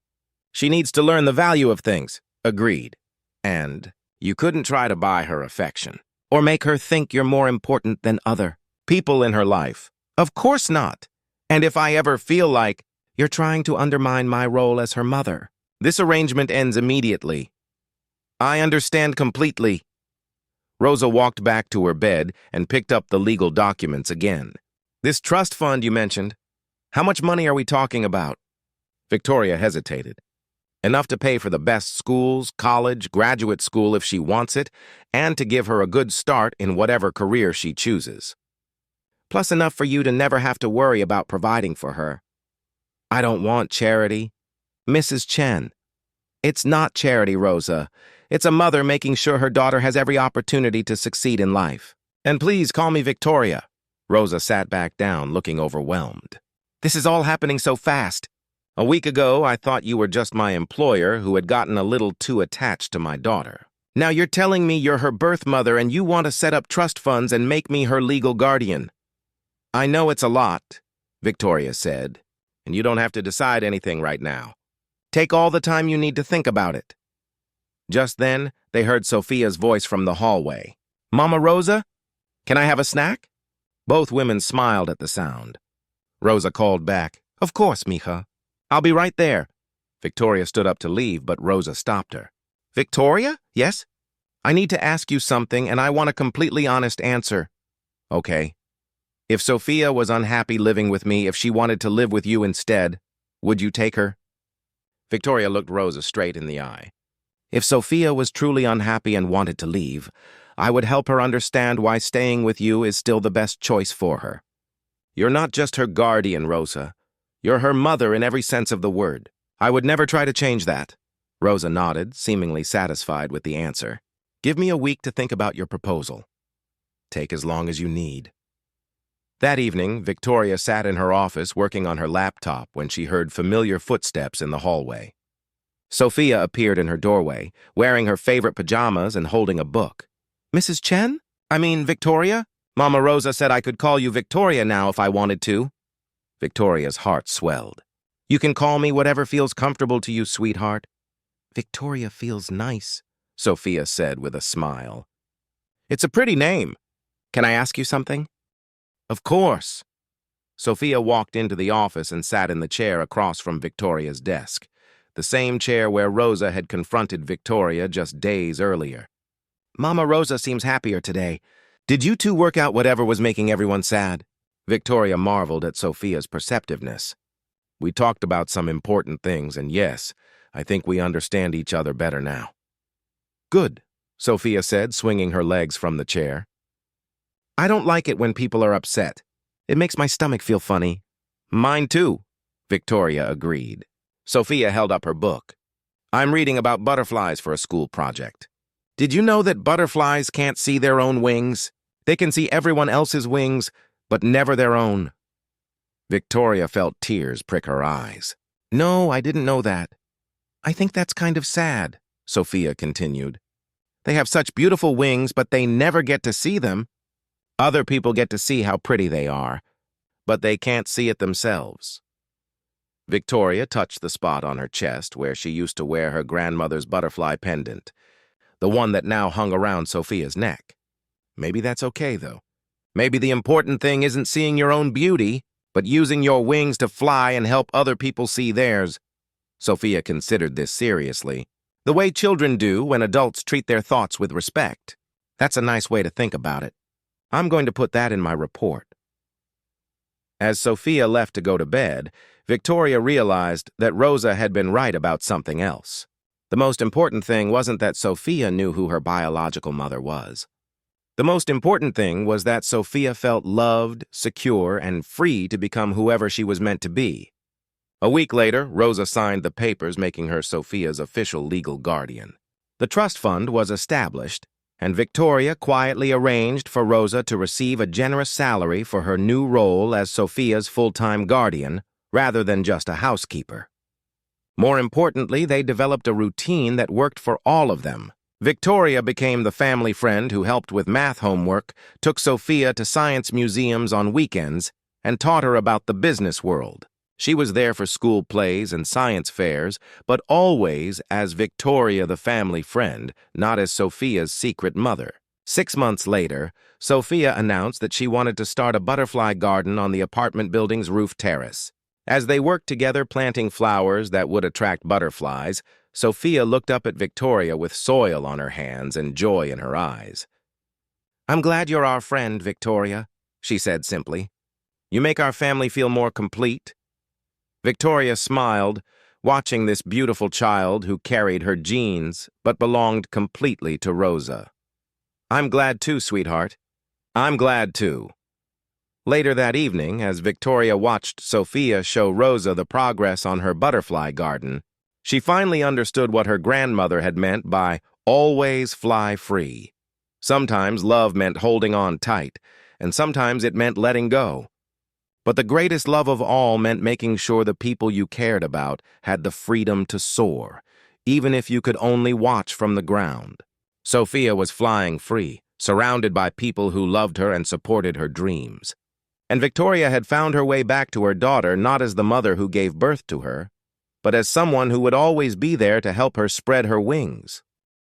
She needs to learn the value of things. Agreed. And you couldn't try to buy her affection, or make her think you're more important than other people in her life. Of course not. And if I ever feel like you're trying to undermine my role as her mother, this arrangement ends immediately. I understand completely. Rosa walked back to her bed and picked up the legal documents again. This trust fund you mentioned, how much money are we talking about? Victoria hesitated. Enough to pay for the best schools, college, graduate school if she wants it, and to give her a good start in whatever career she chooses. Plus enough for you to never have to worry about providing for her. I don't want charity. Mrs. Chen. It's not charity, Rosa. It's a mother making sure her daughter has every opportunity to succeed in life. And please call me Victoria. Rosa sat back down, looking overwhelmed. This is all happening so fast. A week ago, I thought you were just my employer who had gotten a little too attached to my daughter. Now you're telling me you're her birth mother and you want to set up trust funds and make me her legal guardian. I know it's a lot, Victoria said, and you don't have to decide anything right now. Take all the time you need to think about it. Just then, they heard Sophia's voice from the hallway. Mama Rosa, can I have a snack? Both women smiled at the sound. Rosa called back, Of course, mija. I'll be right there. Victoria stood up to leave, but Rosa stopped her. Victoria? Yes? I need to ask you something, and I want a completely honest answer. Okay. If Sophia was unhappy living with me, if she wanted to live with you instead, would you take her? Victoria looked Rosa straight in the eye. If Sophia was truly unhappy and wanted to leave, I would help her understand why staying with you is still the best choice for her. You're not just her guardian, Rosa. You're her mother in every sense of the word. I would never try to change that. Rosa nodded, seemingly satisfied with the answer. Give me a week to think about your proposal. Take as long as you need. That evening, Victoria sat in her office working on her laptop when she heard familiar footsteps in the hallway. Sophia appeared in her doorway, wearing her favorite pajamas and holding a book. Mrs. Chen? Victoria? Mama Rosa said I could call you Victoria now if I wanted to. Victoria's heart swelled. You can call me whatever feels comfortable to you, sweetheart. Victoria feels nice, Sophia said with a smile. It's a pretty name. Can I ask you something? Of course. Sophia walked into the office and sat in the chair across from Victoria's desk, the same chair where Rosa had confronted Victoria just days earlier. Mama Rosa seems happier today. Did you two work out whatever was making everyone sad? Victoria marveled at Sophia's perceptiveness. We talked about some important things, and yes, I think we understand each other better now. Good, Sophia said, swinging her legs from the chair. I don't like it when people are upset. It makes my stomach feel funny. Mine too, Victoria agreed. Sophia held up her book. I'm reading about butterflies for a school project. Did you know that butterflies can't see their own wings? They can see everyone else's wings, but never their own. Victoria felt tears prick her eyes. No, I didn't know that. I think that's kind of sad, Sophia continued. They have such beautiful wings, but they never get to see them. Other people get to see how pretty they are, but they can't see it themselves. Victoria touched the spot on her chest where she used to wear her grandmother's butterfly pendant, the one that now hung around Sophia's neck. Maybe that's okay, though. Maybe the important thing isn't seeing your own beauty, but using your wings to fly and help other people see theirs. Sophia considered this seriously, the way children do when adults treat their thoughts with respect. That's a nice way to think about it. I'm going to put that in my report. As Sophia left to go to bed, Victoria realized that Rosa had been right about something else. The most important thing wasn't that Sophia knew who her biological mother was. The most important thing was that Sophia felt loved, secure, and free to become whoever she was meant to be. A week later, Rosa signed the papers making her Sophia's official legal guardian. The trust fund was established, and Victoria quietly arranged for Rosa to receive a generous salary for her new role as Sophia's full-time guardian, rather than just a housekeeper. More importantly, they developed a routine that worked for all of them. Victoria became the family friend who helped with math homework, took Sophia to science museums on weekends, and taught her about the business world. She was there for school plays and science fairs, but always as Victoria the family friend, not as Sophia's secret mother. 6 months later, Sophia announced that she wanted to start a butterfly garden on the apartment building's roof terrace. As they worked together planting flowers that would attract butterflies, Sophia looked up at Victoria with soil on her hands and joy in her eyes. "I'm glad you're our friend, Victoria," she said simply. "You make our family feel more complete." Victoria smiled, watching this beautiful child who carried her genes but belonged completely to Rosa. "I'm glad too, sweetheart. I'm glad too." Later that evening, as Victoria watched Sophia show Rosa the progress on her butterfly garden, she finally understood what her grandmother had meant by always fly free. Sometimes love meant holding on tight, and sometimes it meant letting go. But the greatest love of all meant making sure the people you cared about had the freedom to soar, even if you could only watch from the ground. Sophia was flying free, surrounded by people who loved her and supported her dreams. And Victoria had found her way back to her daughter not as the mother who gave birth to her, but as someone who would always be there to help her spread her wings.